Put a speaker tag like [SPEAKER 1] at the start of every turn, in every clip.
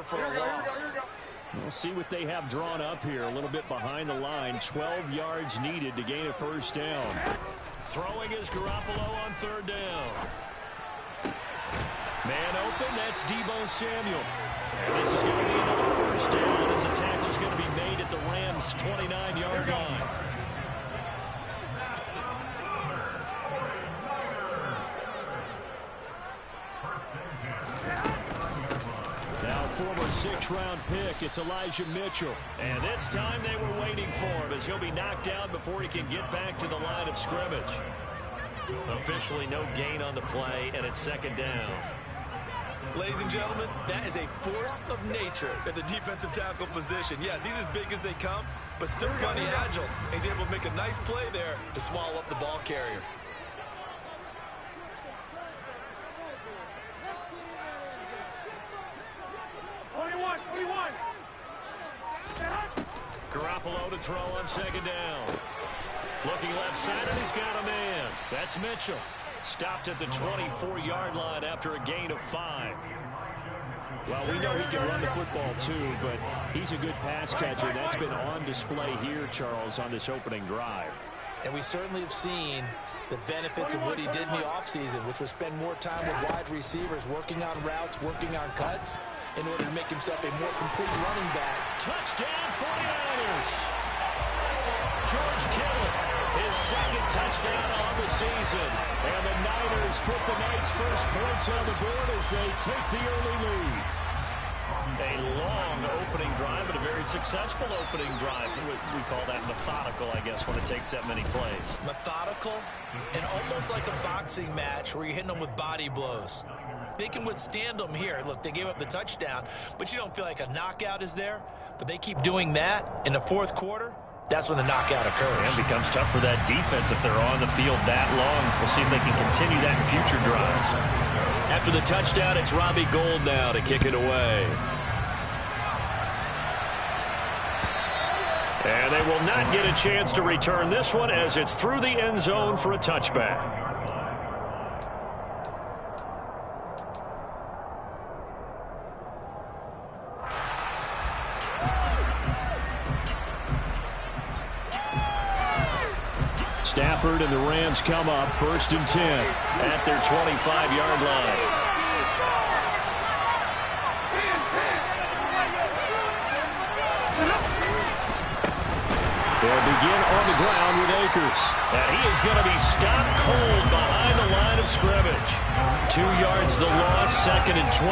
[SPEAKER 1] there for a loss.
[SPEAKER 2] We'll see what they have drawn up here. A little bit behind the line. 12 yards needed to gain a first down. Throwing is Garoppolo on third down. Man open, that's Deebo Samuel. And this is going to be another first down as the tackle is going to be made at the Rams' 29-yard line. Now former 6th-round pick, it's Elijah Mitchell. And this time they were waiting for him as he'll be knocked down before he can get back to the line of scrimmage. Officially no gain on the play, and it's second down.
[SPEAKER 1] Ladies and gentlemen, that is a force of nature at the defensive tackle position. Yes, he's as big as they come, but still plenty agile. He's able to make a nice play there to swallow up the ball carrier.
[SPEAKER 2] Garoppolo to throw on second down. Looking left side, and he's got a man. That's Mitchell. Stopped at the 24-yard line after a gain of 5. Well, we know he can run the football too, but he's a good pass catcher. That's been on display here, Charles, on this opening drive.
[SPEAKER 3] And we certainly have seen the benefits of what he did in the offseason, which was spend more time with wide receivers, working on routes, working on cuts, in order to make himself a more complete running back.
[SPEAKER 2] Touchdown, 49ers! George Kittle, his second touchdown on the season. And the Niners put the night's first points on the board as they take the early lead. A long opening drive, but a very successful opening drive. We call that methodical, I guess, when it takes that many plays.
[SPEAKER 3] Methodical and almost like a boxing match where you're hitting them with body blows. They can withstand them here. Look, they gave up the touchdown, but you don't feel like a knockout is there. But they keep doing that in the fourth quarter. That's when the knockout occurs.
[SPEAKER 2] And it becomes tough for that defense if they're on the field that long. We'll see if they can continue that in future drives. After the touchdown, it's Robbie Gould now to kick it away. And they will not get a chance to return this one as it's through the end zone for a touchback. Stafford and the Rams come up 1st and 10 at their 25-yard line. They'll begin on the ground with Akers. And he is going to be stopped cold behind the line of scrimmage. 2 yards the loss, 2nd and 12.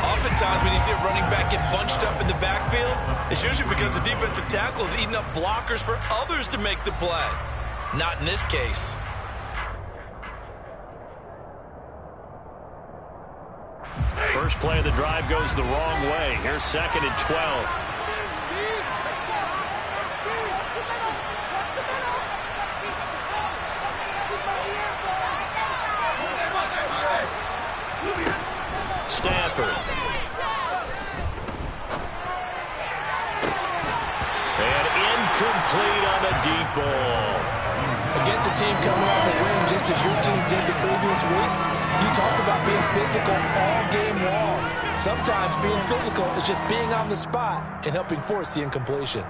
[SPEAKER 1] Oftentimes when you see a running back get bunched up in the backfield, it's usually because the defensive tackle is eating up blockers for others to make the play. Not in this case.
[SPEAKER 2] First play of the drive goes the wrong way. Here's 2nd and 12. Stafford. And incomplete on the deep ball.
[SPEAKER 3] Against a team coming off a win just as your team did the previous week, you talk about being physical all game long. Sometimes being physical is just being on the spot and helping force the incompletion.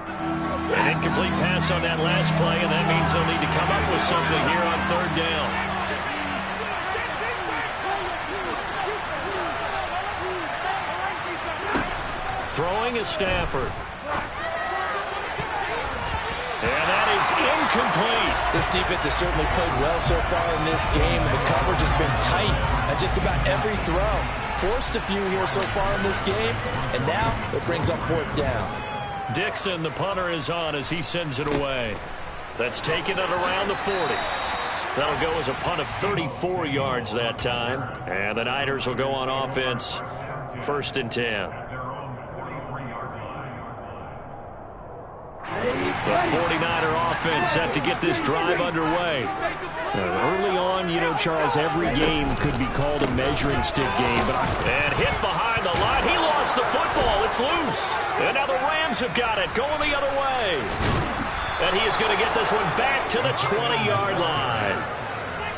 [SPEAKER 2] An incomplete pass on that last play, and that means they'll need to come up with something here on third down. Throwing is Stafford. And that is incomplete.
[SPEAKER 3] This defense has certainly played well so far in this game, and the coverage has been tight at just about every throw. Forced a few here so far in this game, and now it brings up 4th down.
[SPEAKER 2] Dixon, the punter, is on as he sends it away. That's taken it around the 40. That'll go as a punt of 34 yards that time. And the Niners will go on offense, 1st and 10. The 49er offense set to get this drive underway. Early on, you know, Charles, every game could be called a measuring stick game. And hit behind the line. He lost the football. It's loose. And now the Rams have got it going the other way. And he is going to get this one back to the 20-yard line.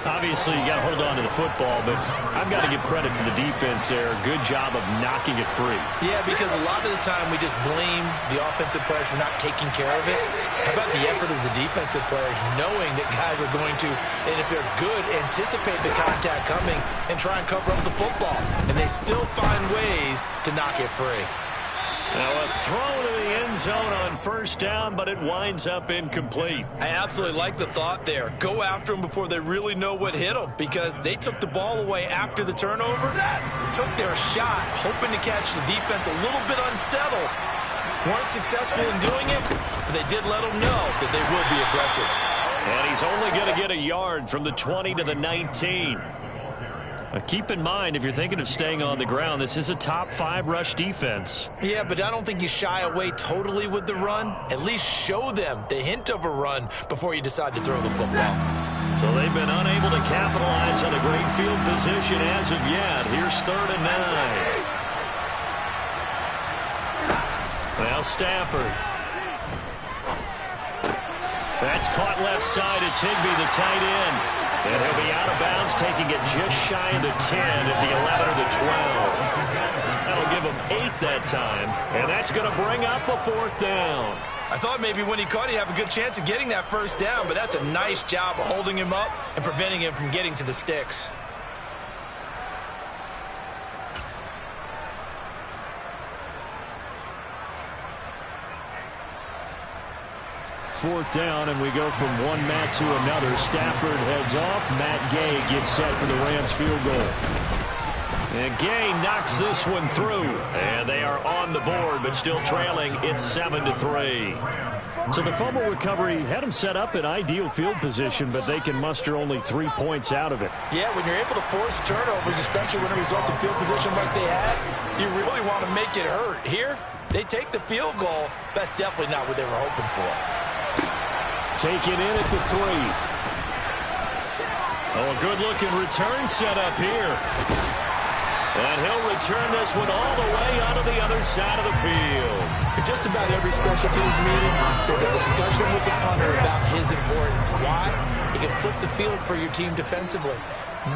[SPEAKER 2] Obviously, you got to hold on to the football, but I've got to give credit to the defense there. Good job of knocking it free.
[SPEAKER 3] Yeah, because a lot of the time we just blame the offensive players for not taking care of it. How about the effort of the defensive players knowing that guys are going to, and if they're good, anticipate the contact coming and try and cover up the football. And they still find ways to knock it free.
[SPEAKER 2] Now a throw to the end zone on first down, but it winds up incomplete.
[SPEAKER 3] I absolutely like the thought there. Go after them before they really know what hit them, because they took the ball away after the turnover, took their shot, hoping to catch the defense a little bit unsettled. Weren't successful in doing it, but they did let them know that they will be aggressive.
[SPEAKER 2] And he's only going to get a yard from the 20 to the 19. Keep in mind, if you're thinking of staying on the ground, this is a top-5 rush defense.
[SPEAKER 3] Yeah, but I don't think you shy away totally with the run. At least show them the hint of a run before you decide to throw the football.
[SPEAKER 2] So they've been unable to capitalize on a great field position as of yet. Here's 3rd and 9. Now Stafford. That's caught left side. It's Higbee, the tight end. And he'll be out of bounds, taking it just shy of the 10 at the 11 or the 12. That'll give him 8 that time, and that's going to bring up a 4th down.
[SPEAKER 3] I thought maybe when he caught it, he'd have a good chance of getting that first down, but that's a nice job of holding him up and preventing him from getting to the sticks.
[SPEAKER 2] Fourth down, and we go from one Matt to another. Stafford heads off. Matt Gay gets set for the Rams field goal. And Gay knocks this one through. And they are on the board, but still trailing. It's 7-3. So the fumble recovery had them set up in ideal field position, but they can muster only 3 points out of it.
[SPEAKER 3] Yeah, when you're able to force turnovers, especially when it results in field position like they had, you really want to make it hurt. Here, they take the field goal. That's definitely not what they were hoping for.
[SPEAKER 2] Taken in at the 3. Oh, a good-looking return set up here. And he'll return this one all the way onto the other side of the field.
[SPEAKER 3] In just about every special teams meeting, there's a discussion with the punter about his importance. Why? He can flip the field for your team defensively,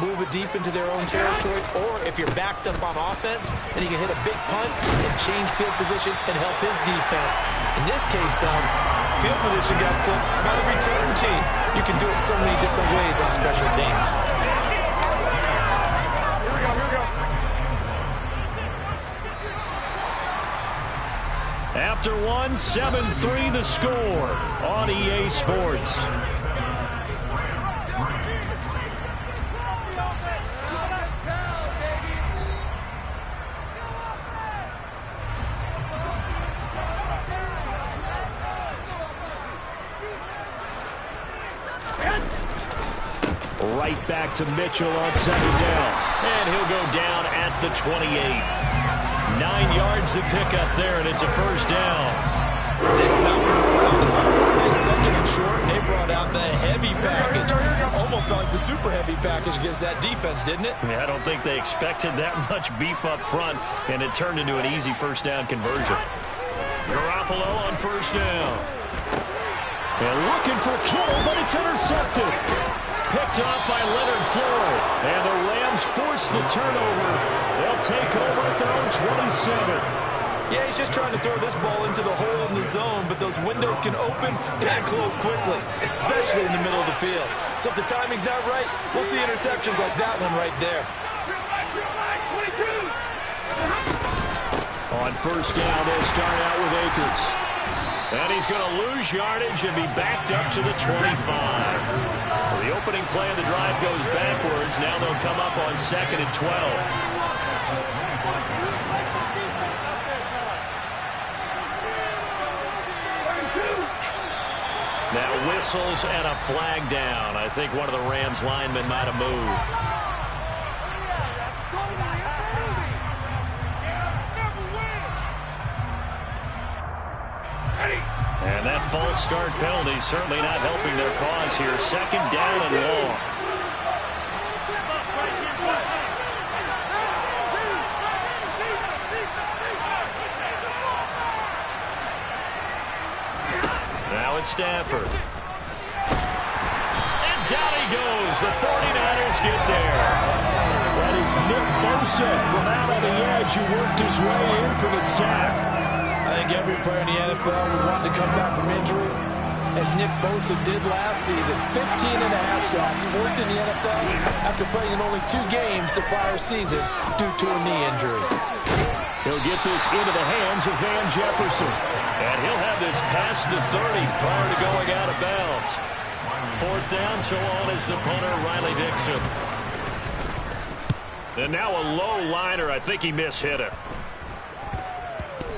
[SPEAKER 3] move it deep into their own territory, or if you're backed up on offense, then he can hit a big punt and change field position and help his defense. In this case, though, field position got flipped by the return team. You can do it so many different ways on special teams.
[SPEAKER 2] After one, 7-3 the score on EA Sports. Right back to Mitchell on 2nd down. And he'll go down at the 28. 9 yards to pick up there, and it's a first down.
[SPEAKER 3] They second and short, and they brought out the heavy package. Almost like the super heavy package against that defense, didn't it?
[SPEAKER 2] Yeah, I don't think they expected that much beef up front, and it turned into an easy first down conversion. Garoppolo on first down. And looking for Kittle, but it's intercepted. Picked off by Leonard Floyd. And the Rams force the turnover. They'll take over at their own 27.
[SPEAKER 3] Yeah, he's just trying to throw this ball into the hole in the zone, but those windows can open and close quickly, especially in the middle of the field. So if the timing's not right, we'll see interceptions like that one right there.
[SPEAKER 2] On first down, they'll start out with Akers. And he's going to lose yardage and be backed up to the 25. Well, the opening play of the drive goes backwards. Now they'll come up on 2nd and 12. Now whistles and a flag down. I think one of the Rams linemen might have moved. And that false start penalty certainly not helping their cause here. 2nd down and long. Now it's Stafford. And down he goes. The 49ers get there. That is Nick Bosa from out on the edge who worked his way in for the sack.
[SPEAKER 3] I think every player in the NFL would want to come back from injury, as Nick Bosa did last season. 15.5 sacks, fourth in the NFL, after playing in only 2 games the prior season due to a knee injury.
[SPEAKER 2] He'll get this into the hands of Van Jefferson. And he'll have this past the 30 prior to going out of bounds. 4th down, so on is the punter, Riley Dixon. And now a low liner. I think he mishit it.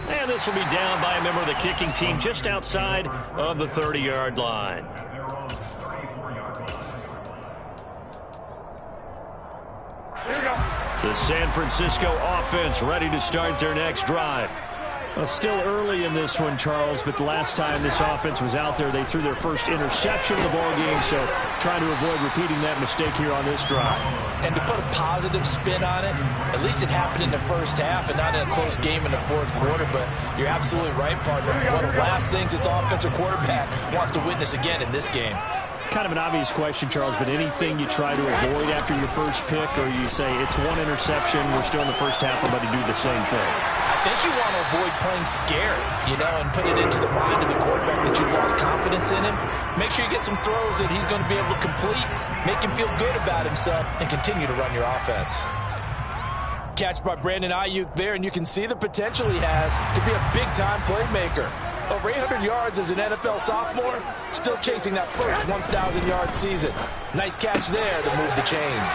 [SPEAKER 2] And this will be down by a member of the kicking team just outside of the 30-yard line. The San Francisco offense ready to start their next drive. Well, still early in this one, Charles, but the last time this offense was out there, they threw their first interception of the ball game, so trying to avoid repeating that mistake here on this drive.
[SPEAKER 3] And to put a positive spin on it, at least it happened in the first half and not in a close game in the 4th quarter, but you're absolutely right, partner. One of the last things this offensive quarterback wants to witness again in this game.
[SPEAKER 2] Kind of an obvious question, Charles, but anything you try to avoid after your first pick, or you say it's one interception, we're still in the first half, I'm about to do the same thing?
[SPEAKER 3] I think you want to avoid playing scared, and put it into the mind of the quarterback that you've lost confidence in him. Make sure you get some throws that he's going to be able to complete, make him feel good about himself, and continue to run your offense. Catch by Brandon Ayuk there, and you can see the potential he has to be a big-time playmaker. Over 800 yards as an NFL sophomore, still chasing that first 1,000-yard season. Nice catch there to move the chains.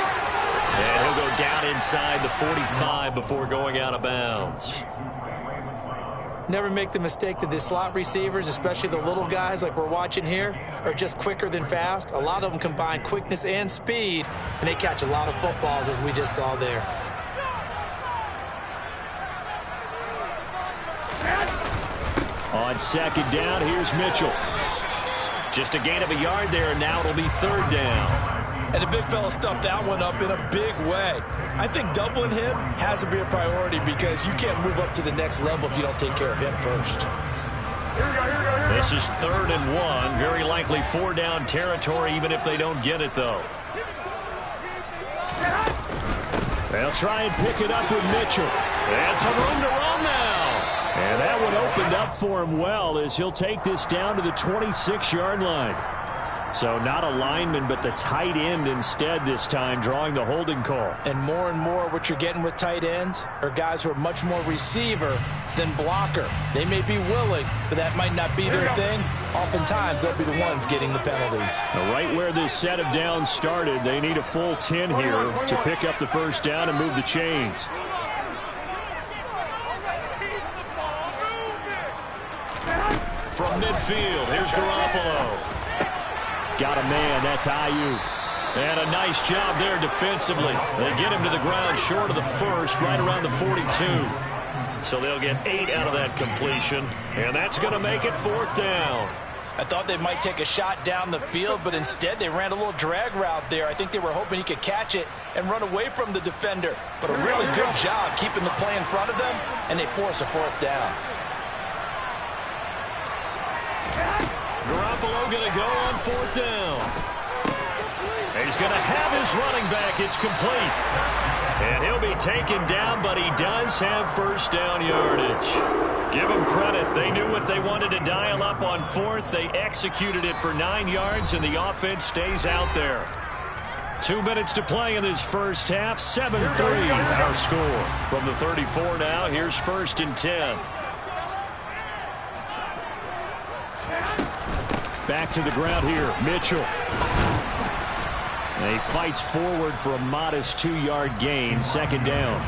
[SPEAKER 2] And he'll go down inside the 45 before going out of bounds.
[SPEAKER 3] Never make the mistake that the slot receivers, especially the little guys like we're watching here, are just quicker than fast. A lot of them combine quickness and speed, and they catch a lot of footballs, as we just saw there.
[SPEAKER 2] On 2nd down, here's Mitchell. Just a gain of a yard there, and now it'll be 3rd down.
[SPEAKER 3] And the big fella stuffed that one up in a big way. I think doubling him has to be a priority because you can't move up to the next level if you don't take care of him first.
[SPEAKER 2] This is 3rd and 1. Very likely 4-down territory, even if they don't get it, though. They'll try and pick it up with Mitchell. And some room to run now. And that one opened up for him well as he'll take this down to the 26-yard line. So not a lineman, but the tight end instead this time, drawing the holding call.
[SPEAKER 3] And more what you're getting with tight ends are guys who are much more receiver than blocker. They may be willing, but that might not be their thing. Oftentimes, they'll be the ones getting the penalties.
[SPEAKER 2] Now, right where this set of downs started, they need a full 10 here to pick up the first down and move the chains. From midfield, here's Garoppolo. Got a man, that's Ayuk. And a nice job there defensively. They get him to the ground short of the first, right around the 42. So they'll get 8 out of that completion, and that's going to make it 4th down.
[SPEAKER 3] I thought they might take a shot down the field, but instead they ran a little drag route there. I think they were hoping he could catch it and run away from the defender. But a really good job keeping the play in front of them, and they force a 4th down.
[SPEAKER 2] Garoppolo going to go on 4th down. He's going to have his running back. It's complete. And he'll be taken down, but he does have first down yardage. Give him credit. They knew what they wanted to dial up on 4th. They executed it for 9 yards, and the offense stays out there. 2 minutes to play in this first half. 7-3 our score. From the 34 now, here's 1st and 10. Back to the ground here, Mitchell. And he fights forward for a modest 2-yard gain, 2nd down.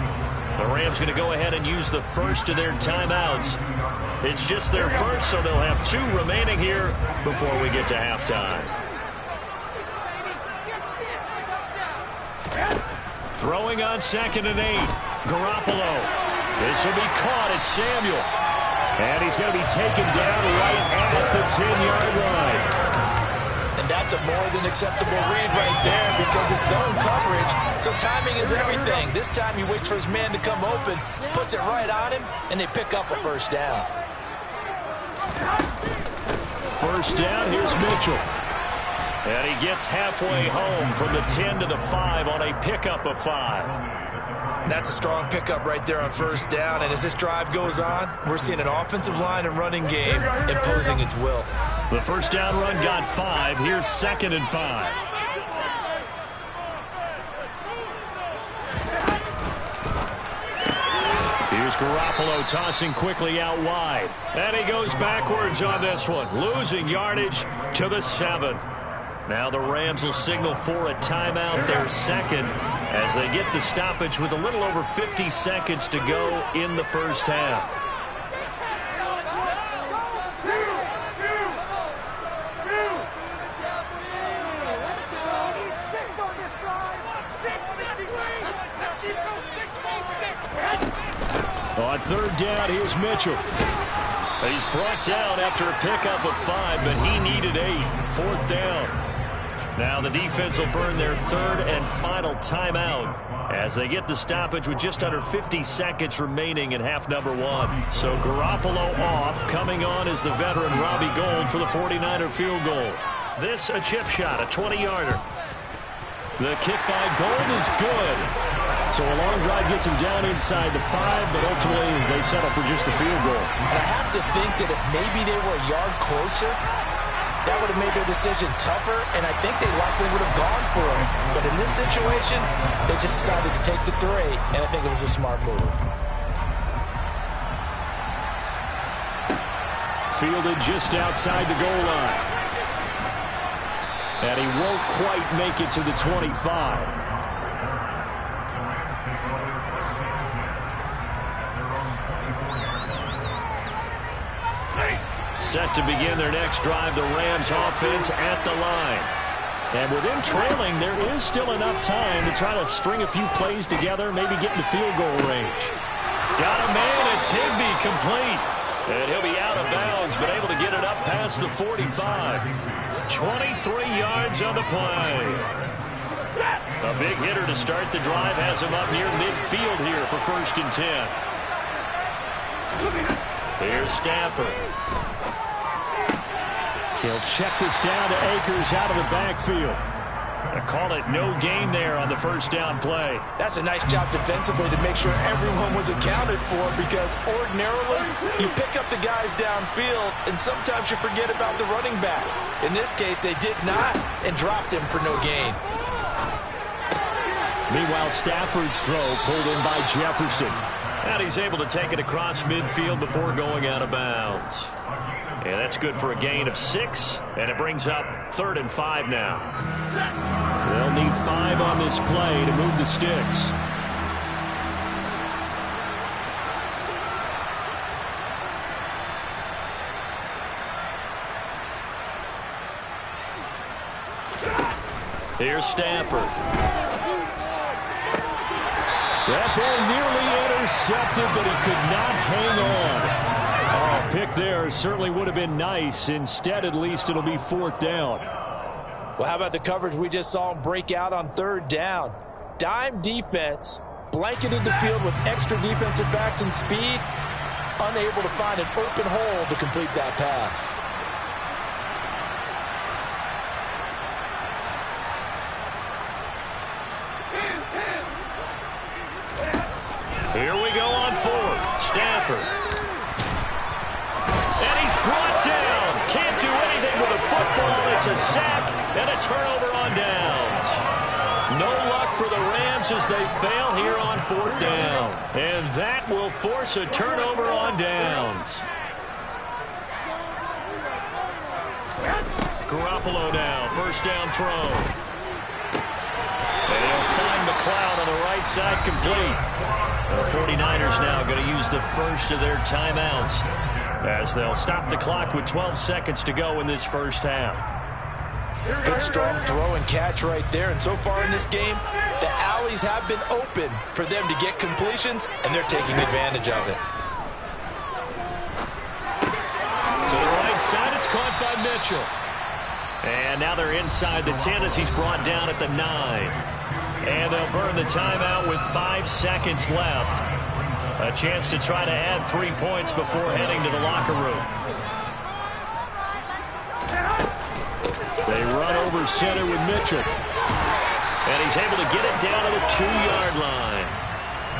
[SPEAKER 2] The Rams going to go ahead and use the first of their timeouts. It's just their first, so they'll have 2 remaining here before we get to halftime. Throwing on 2nd and 8. Garoppolo. This will be caught. It's Samuel. And he's going to be taken down right at the 10-yard line.
[SPEAKER 3] And that's a more than acceptable read right there because it's zone coverage, so timing is everything. This time he waits for his man to come open, puts it right on him, and they pick up a first down.
[SPEAKER 2] First down, here's Mitchell. And he gets halfway home from the 10 to the 5 on a pickup of 5.
[SPEAKER 3] That's a strong pickup right there on first down. And as this drive goes on, we're seeing an offensive line and running game imposing its will.
[SPEAKER 2] The first down run got 5. Here's 2nd and 5. Here's Garoppolo tossing quickly out wide. And he goes backwards on this one, losing yardage to the 7. Now the Rams will signal for a timeout, their second, as they get the stoppage with a little over 50 seconds to go in the first half. On third down, here's Mitchell. He's brought down after a pickup of 5, but he needed 8. 4th down. Now the defense will burn their third and final timeout as they get the stoppage with just under 50 seconds remaining in half number 1. So Garoppolo off. Coming on is the veteran Robbie Gould for the 49er field goal. This a chip shot, a 20-yarder. The kick by Gould is good. So a long drive gets him down inside the 5, but ultimately they settle for just the field goal.
[SPEAKER 3] And I have to think that if maybe they were a yard closer, that would have made their decision tougher, and I think they likely would have gone for it. But in this situation, they just decided to take the 3, and I think it was a smart move.
[SPEAKER 2] Fielded just outside the goal line. And he won't quite make it to the 25. Set to begin their next drive, the Rams offense at the line. And with them trailing, there is still enough time to try to string a few plays together, maybe get in the field goal range. Got a man, it's Higbee, complete. And he'll be out of bounds, but able to get it up past the 45. 23 yards on the play. A big hitter to start the drive has him up near midfield here for 1st and 10. Here's Stafford. He'll check this down to Akers out of the backfield. I call it no gain there on the first down play.
[SPEAKER 3] That's a nice job defensively to make sure everyone was accounted for, because ordinarily you pick up the guys downfield and sometimes you forget about the running back. In this case, they did not and dropped him for no gain.
[SPEAKER 2] Meanwhile, Stafford's throw pulled in by Jefferson. And he's able to take it across midfield before going out of bounds. And that's good for a gain of 6, and it brings up 3rd and 5 now. They'll need 5 on this play to move the sticks. Here's Stafford. That ball nearly intercepted, but he could not hang on. Oh, pick there certainly would have been nice. Instead, at least, it'll be 4th down.
[SPEAKER 3] Well, how about the coverage we just saw him break out on 3rd down? Dime defense, blanketed the field with extra defensive backs and speed, unable to find an open hole to complete that pass.
[SPEAKER 2] Here we go on 4th. Stafford. And he's brought down. Can't do anything with a football. It's a sack and a turnover on downs. No luck for the Rams as they fail here on 4th down. And that will force a turnover on downs. Garoppolo now. First down throw. And he'll find McLeod on the right side, complete. The 49ers now going to use the first of their timeouts as they'll stop the clock with 12 seconds to go in this first half.
[SPEAKER 3] Good strong throw and catch right there. And so far in this game, the alleys have been open for them to get completions, and they're taking advantage of it.
[SPEAKER 2] To the right side, it's caught by Mitchell. And now they're inside the 10 as he's brought down at the 9. And they'll burn the timeout with 5 seconds left. A chance to try to add 3 points before heading to the locker room. They run over center with Mitchell. And he's able to get it down to the 2-yard line.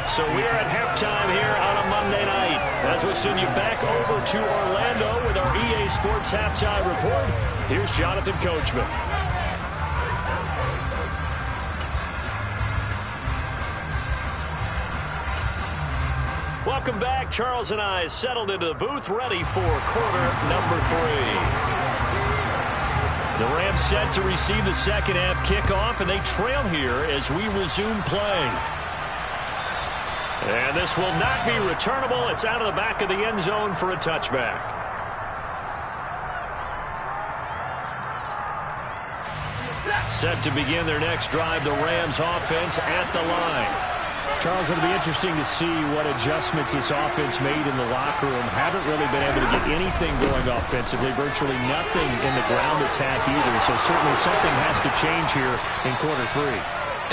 [SPEAKER 2] So we are at halftime here on a Monday night. As we send you back over to Orlando with our EA Sports Halftime Report, here's Jonathan Coachman. Welcome back. Charles and I settled into the booth, ready for quarter number 3. The Rams set to receive the second half kickoff, and they trail here as we resume play. And this will not be returnable. It's out of the back of the end zone for a touchback. Set to begin their next drive, the Rams offense at the line.
[SPEAKER 4] Charles, it'll be interesting to see what adjustments this offense made in the locker room. Haven't really been able to get anything going offensively, virtually nothing in the ground attack either. So certainly something has to change here in quarter 3.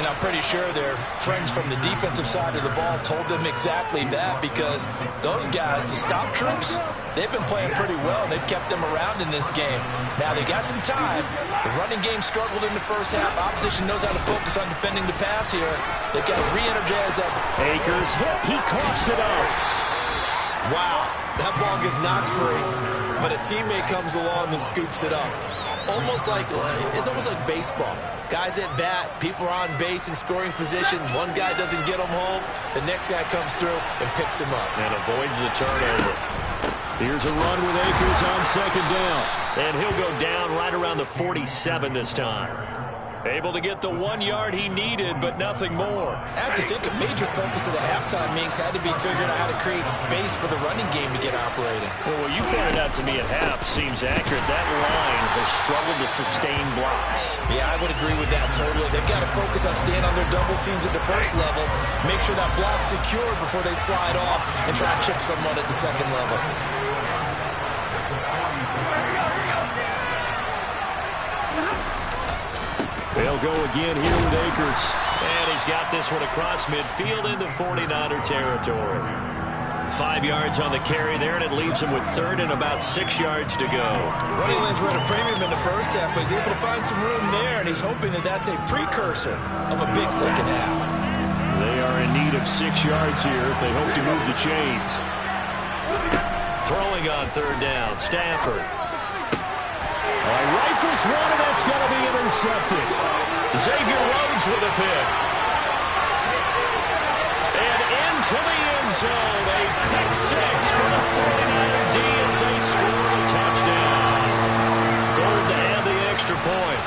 [SPEAKER 3] And I'm pretty sure their friends from the defensive side of the ball told them exactly that, because those guys, the stop troops, they've been playing pretty well. They've kept them around in this game. Now, they got some time. The running game struggled in the first half. Opposition knows how to focus on defending the pass here. They've got to re-energize that.
[SPEAKER 4] Akers hit. He coughs it up.
[SPEAKER 1] Wow, that ball gets knocked free, but a teammate comes along and scoops it up. It's almost like baseball. Guys at bat, people are on base in scoring position. One guy doesn't get them home. The next guy comes through and picks him up.
[SPEAKER 2] And avoids the turnover. Here's a run with Akers on second down. And he'll go down right around the 47 this time. Able to get the 1 yard he needed, but nothing more.
[SPEAKER 3] I have to think a major focus of the halftime meetings had to be figuring out how to create space for the running game to get operating.
[SPEAKER 2] Well, what you pointed out to me at half seems accurate. That line has struggled to sustain blocks.
[SPEAKER 3] Yeah, I would agree with that totally. They've got to focus on staying on their double teams at the first level, make sure that block's secured before they slide off and try and chip someone at the second level.
[SPEAKER 2] They'll go again here with Akers. And he's got this one across midfield into 49er territory. 5 yards on the carry there, and it leaves him with third and about 6 yards to go.
[SPEAKER 3] Running lanes were at a premium in the first half, but he's able to find some room there, and he's hoping that that's a precursor of a big second half.
[SPEAKER 2] They are in need of 6 yards here if they hope to move the chains. Throwing on third down, Stafford.
[SPEAKER 4] Rifles one, and that's going to be intercepted.
[SPEAKER 2] Xavier Rhodes with a pick. And into the end zone. A pick 6 for the 49er D as they score a touchdown. Gold to add the extra point.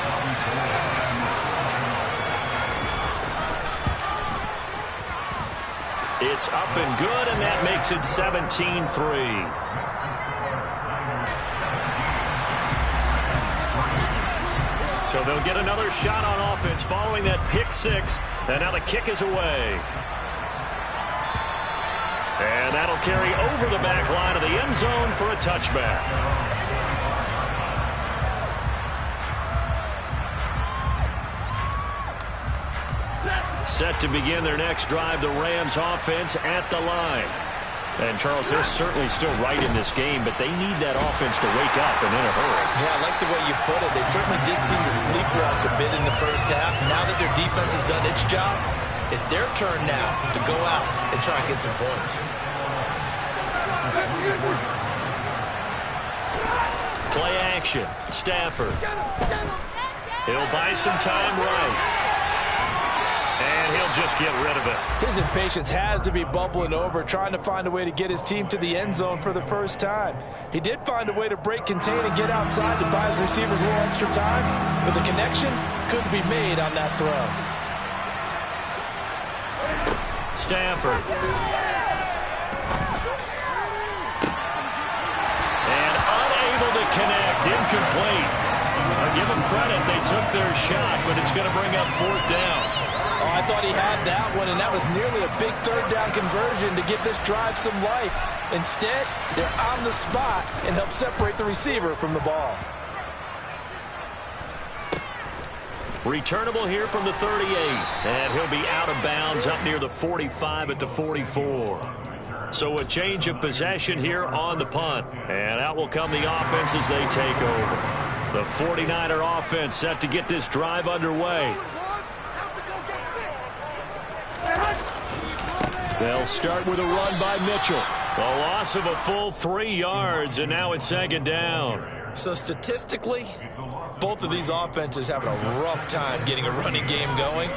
[SPEAKER 2] It's up and good, and that makes it 17-3. So they'll get another shot on offense following that pick 6. And now the kick is away. And that'll carry over the back line of the end zone for a touchback. Set to begin their next drive, the Rams offense at the line. And, Charles, they're certainly still right in this game, but they need that offense to wake up and in a hurry.
[SPEAKER 3] Yeah, I like the way you put it. They certainly did seem to sleepwalk a bit in the first half. Now that their defense has done its job, it's their turn now to go out and try and get some points.
[SPEAKER 2] Play action. Stafford. He'll buy some time right. And he'll just get rid of it.
[SPEAKER 3] His impatience has to be bubbling over, trying to find a way to get his team to the end zone for the first time. He did find a way to break contain and get outside to buy his receivers a little extra time, but the connection couldn't be made on that throw.
[SPEAKER 2] Stafford. And unable to connect. Incomplete. I'll give them credit. They took their shot, but it's going to bring up fourth down.
[SPEAKER 3] Oh, I thought he had that one, and that was nearly a big third down conversion to give this drive some life. Instead, they're on the spot and help separate the receiver from the ball.
[SPEAKER 2] Returnable here from the 38. And he'll be out of bounds up near the 45 at the 44. So a change of possession here on the punt. And out will come the offense as they take over.
[SPEAKER 4] The 49er offense set to get this drive underway. They'll start with a run by Mitchell. A loss of a full 3 yards, and now it's second down.
[SPEAKER 3] So statistically, both of these offenses having a rough time getting a running game going.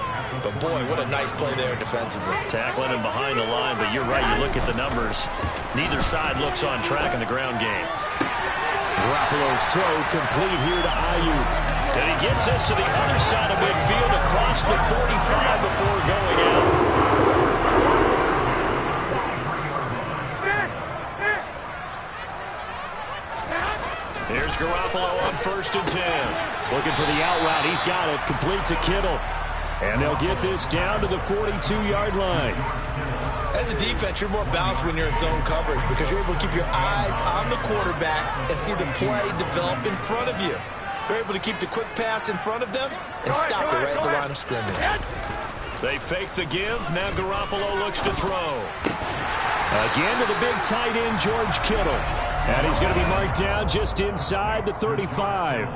[SPEAKER 3] But boy, what a nice play there defensively.
[SPEAKER 4] Tackling him behind the line, but you're right, you look at the numbers. Neither side looks on track in the ground game. Garoppolo's throw complete here to Ayuk. And he gets this to the other side of midfield across the 45 before going out. Here's Garoppolo on 1st and 10. Looking for the out route. He's got it. Complete to Kittle. And they'll get this down to the 42-yard line.
[SPEAKER 3] As a defense, you're more balanced when you're in zone coverage because you're able to keep your eyes on the quarterback and see the play develop in front of you. You're able to keep the quick pass in front of them and stop it right at the line of scrimmage.
[SPEAKER 4] They fake the give. Now Garoppolo looks to throw. Again to the big tight end, George Kittle. And he's going to be marked down just inside the 35.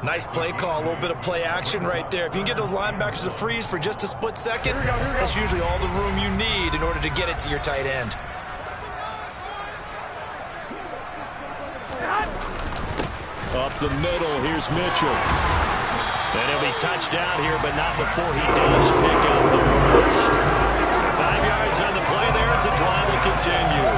[SPEAKER 3] Nice play call, a little bit of play action right there. If you can get those linebackers to freeze for just a split second, that's usually all the room you need in order to get it to your tight end.
[SPEAKER 4] Up the middle, here's Mitchell. And he'll be touched down here, but not before he does pick up the first. 5 yards on the play there. It's a drive will continue.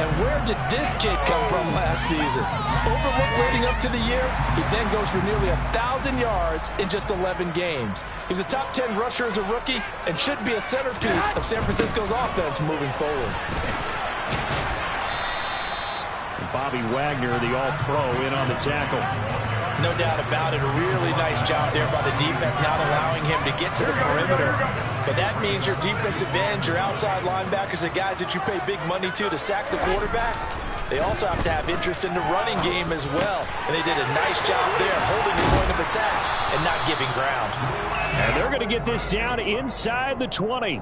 [SPEAKER 1] And where did this kid come from last season? Overlooked leading up to the year, he then goes for nearly 1,000 yards in just 11 games. He's a top 10 rusher as a rookie and should be a centerpiece of San Francisco's offense moving forward.
[SPEAKER 4] Bobby Wagner, the all-pro, in on the tackle.
[SPEAKER 3] No doubt about it. A really nice job there by the defense, not allowing him to get to the perimeter. But that means your defensive ends, your outside linebackers, the guys that you pay big money to sack the quarterback, they also have to have interest in the running game as well. And they did a nice job there holding the point of attack and not giving ground.
[SPEAKER 4] And they're going to get this down inside the 20.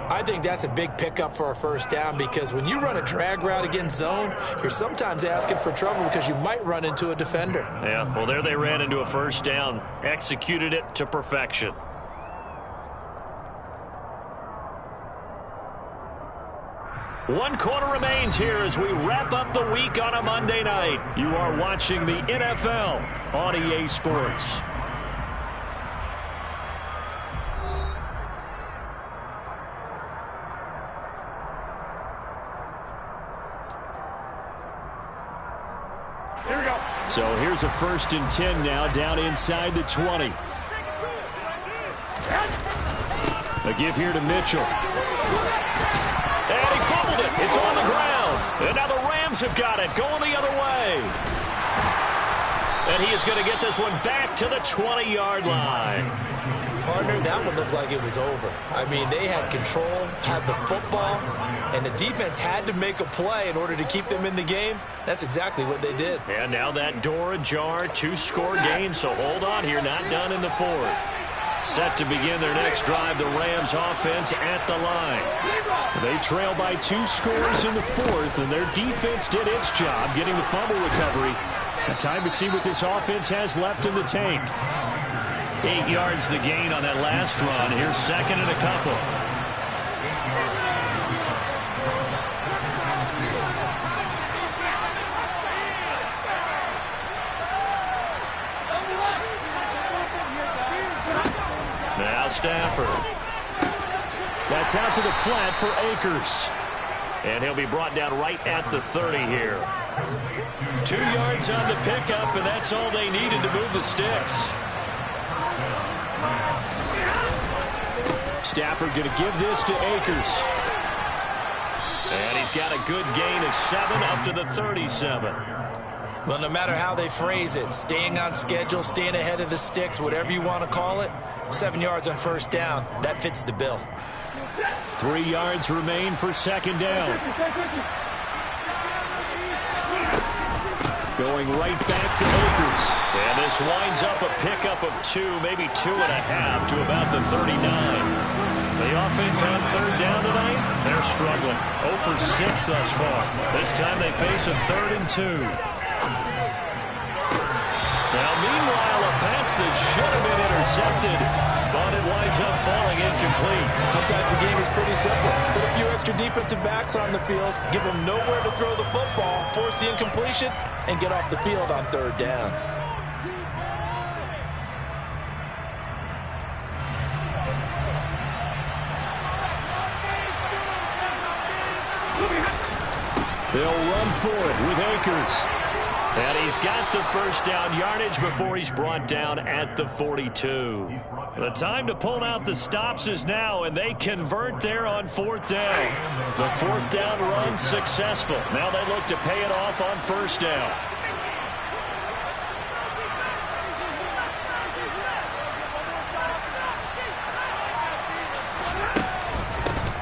[SPEAKER 3] I think that's a big pickup for a first down because when you run a drag route against zone, you're sometimes asking for trouble because you might run into a defender.
[SPEAKER 4] Yeah, well, there they ran into a first down, executed it to perfection. One quarter remains here as we wrap up the week on a Monday night. You are watching the NFL on EA Sports. So here's a 1st and 10 now, down inside the 20. A give here to Mitchell. And he fumbled it. It's on the ground. And now the Rams have got it, going the other way. And he is going to get this one back to the 20-yard line.
[SPEAKER 3] Partner, that one looked like it was over. I mean, they had control, had the football, and the defense had to make a play in order to keep them in the game. That's exactly what they did.
[SPEAKER 4] And now that door ajar, 2-score game, so hold on here, not done in the 4th. Set to begin their next drive, the Rams offense at the line. They trail by 2 scores in the 4th, and their defense did its job getting the fumble recovery. Time to see what this offense has left in the tank. 8 yards the gain on that last run. Here's 2nd and a couple. Now Stafford. That's out to the flat for Akers. And he'll be brought down right at the 30 here. 2 yards on the pickup, and that's all they needed to move the sticks. Stafford going to give this to Akers. And he's got a good gain of 7 up to the 37.
[SPEAKER 3] Well, no matter how they phrase it, staying on schedule, staying ahead of the sticks, whatever you want to call it, 7 yards on 1st down, that fits the bill.
[SPEAKER 4] 3 yards remain for 2nd down. Going right back to Akers. And this winds up a pickup of 2, maybe 2.5 to about the 39. The offense on 3rd down tonight, they're struggling. 0 for 6 thus far. This time they face a 3rd and 2. intercepted, but it winds up falling incomplete.
[SPEAKER 3] Sometimes the game is pretty simple. Put a few extra defensive backs on the field, give them nowhere to throw the football, force the incompletion, and get off the field on third down.
[SPEAKER 4] They'll run for it with Akers. And he's got the first down yardage before he's brought down at the 42. The time to pull out the stops is now, and they convert there on fourth down. The fourth down run successful. Now they look to pay it off on first down.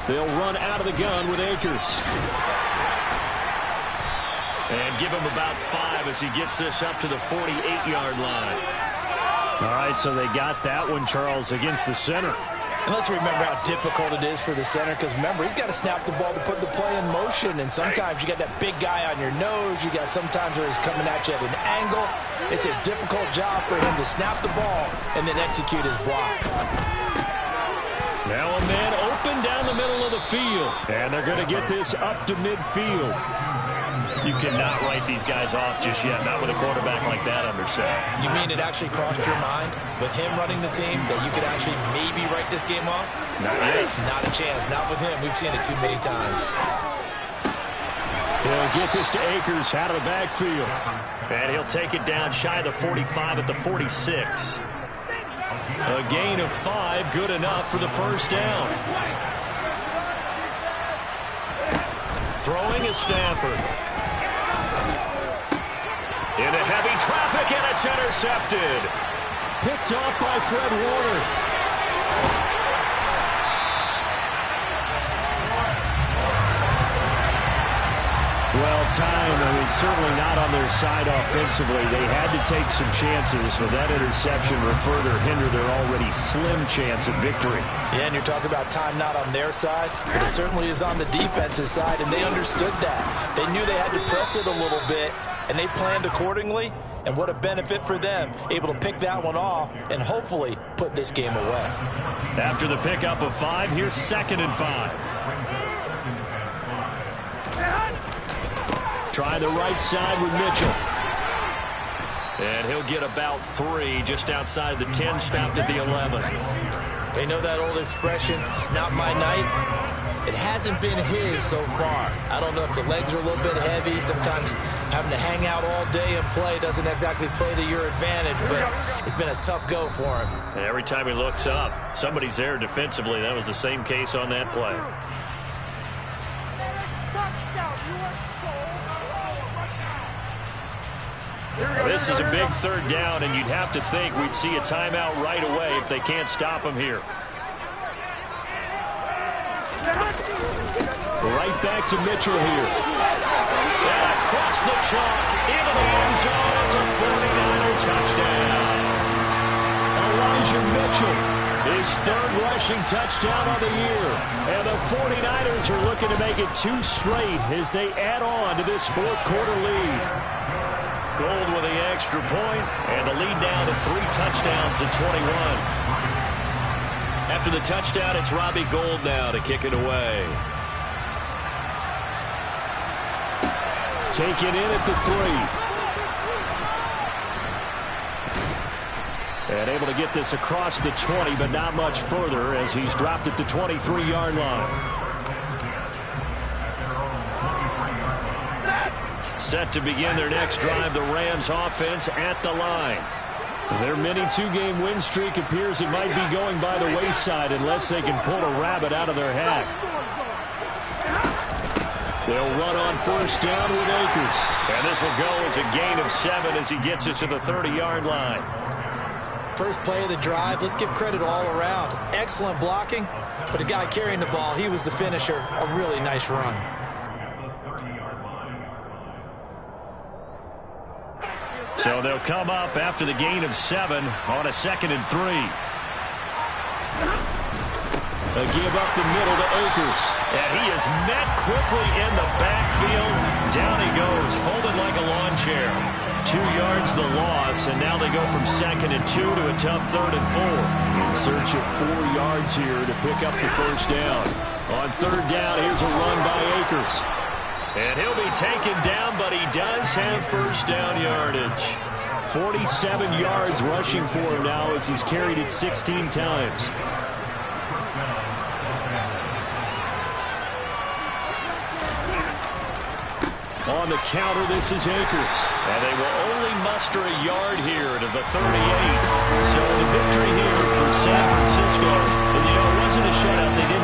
[SPEAKER 4] They'll run out of the gun with Akers. And give him about 5 as he gets this up to the 48-yard line. All right, so they got that one, Charles, against the center.
[SPEAKER 3] And let's remember how difficult it is for the center, because remember, he's got to snap the ball to put the play in motion, and sometimes you got that big guy on your nose. You got sometimes where he's coming at you at an angle. It's a difficult job for him to snap the ball and then execute his block.
[SPEAKER 4] Now a man open down the middle of the field, and they're going to get this up to midfield. You cannot write these guys off just yet, not with a quarterback like that under center.
[SPEAKER 3] You mean it actually crossed your mind with him running the team that you could actually maybe write this game off?
[SPEAKER 4] Not yet.
[SPEAKER 3] Not a chance. Not with him. We've seen it too many times.
[SPEAKER 4] He'll get this to Akers out of the backfield. And he'll take it down shy of the 45 at the 46. A gain of 5, good enough for the first down. Throwing is Stafford. Into heavy traffic, and it's intercepted. Picked off by Fred Warner. Well, time, certainly not on their side offensively. They had to take some chances, but that interception will further hinder their already slim chance at victory.
[SPEAKER 3] Yeah, and you're talking about time not on their side, but it certainly is on the defense's side, and they understood that. They knew they had to press it a little bit, and they planned accordingly, and what a benefit for them, able to pick that one off and hopefully put this game away.
[SPEAKER 4] After the pickup of 5, here's 2nd and 5. Try the right side with Mitchell. And he'll get about 3 just outside the 10, stopped at the 11.
[SPEAKER 3] They know that old expression, it's not my night. It hasn't been his so far. I don't know if the legs are a little bit heavy. Sometimes having to hang out all day and play doesn't exactly play to your advantage, but it's been a tough go for him.
[SPEAKER 4] And every time he looks up, somebody's there defensively. That was the same case on that play. This is a big third down, and you'd have to think we'd see a timeout right away if they can't stop him here. Right back to Mitchell here. And across the chalk, into the end zone. It's a 49er touchdown. Elijah Mitchell, his 3rd rushing touchdown of the year. And the 49ers are looking to make it 2 straight as they add on to this 4th quarter lead. Gold with the extra point, and the lead down to 3 touchdowns at 21. After the touchdown, it's Robbie Gould now to kick it away. Taken in at the 3. And able to get this across the 20, but not much further as he's dropped at the 23-yard line. Set to begin their next drive, the Rams offense at the line. Their mini 2-game win streak appears it might be going by the wayside unless they can pull a rabbit out of their hat. They'll run on first down with Akers. And this will go as a gain of 7 as he gets it to the 30-yard line.
[SPEAKER 3] First play of the drive, let's give credit all around. Excellent blocking, but the guy carrying the ball, he was the finisher. A really nice run.
[SPEAKER 4] So they'll come up after the gain of 7 on a 2nd and 3. A give up the middle to Akers. And he is met quickly in the backfield. Down he goes, folded like a lawn chair. 2 yards the loss, and now they go from 2nd and 2 to a tough 3rd and 4. In search of 4 yards here to pick up the first down. On 3rd down, here's a run by Akers. And he'll be taken down, but he does have first down yardage. 47 yards rushing for him now as he's carried it 16 times. On the counter, this is Akers. And they will only muster a yard here to the 38. So the victory here for San Francisco. And, you know, it wasn't a shutout. They didn't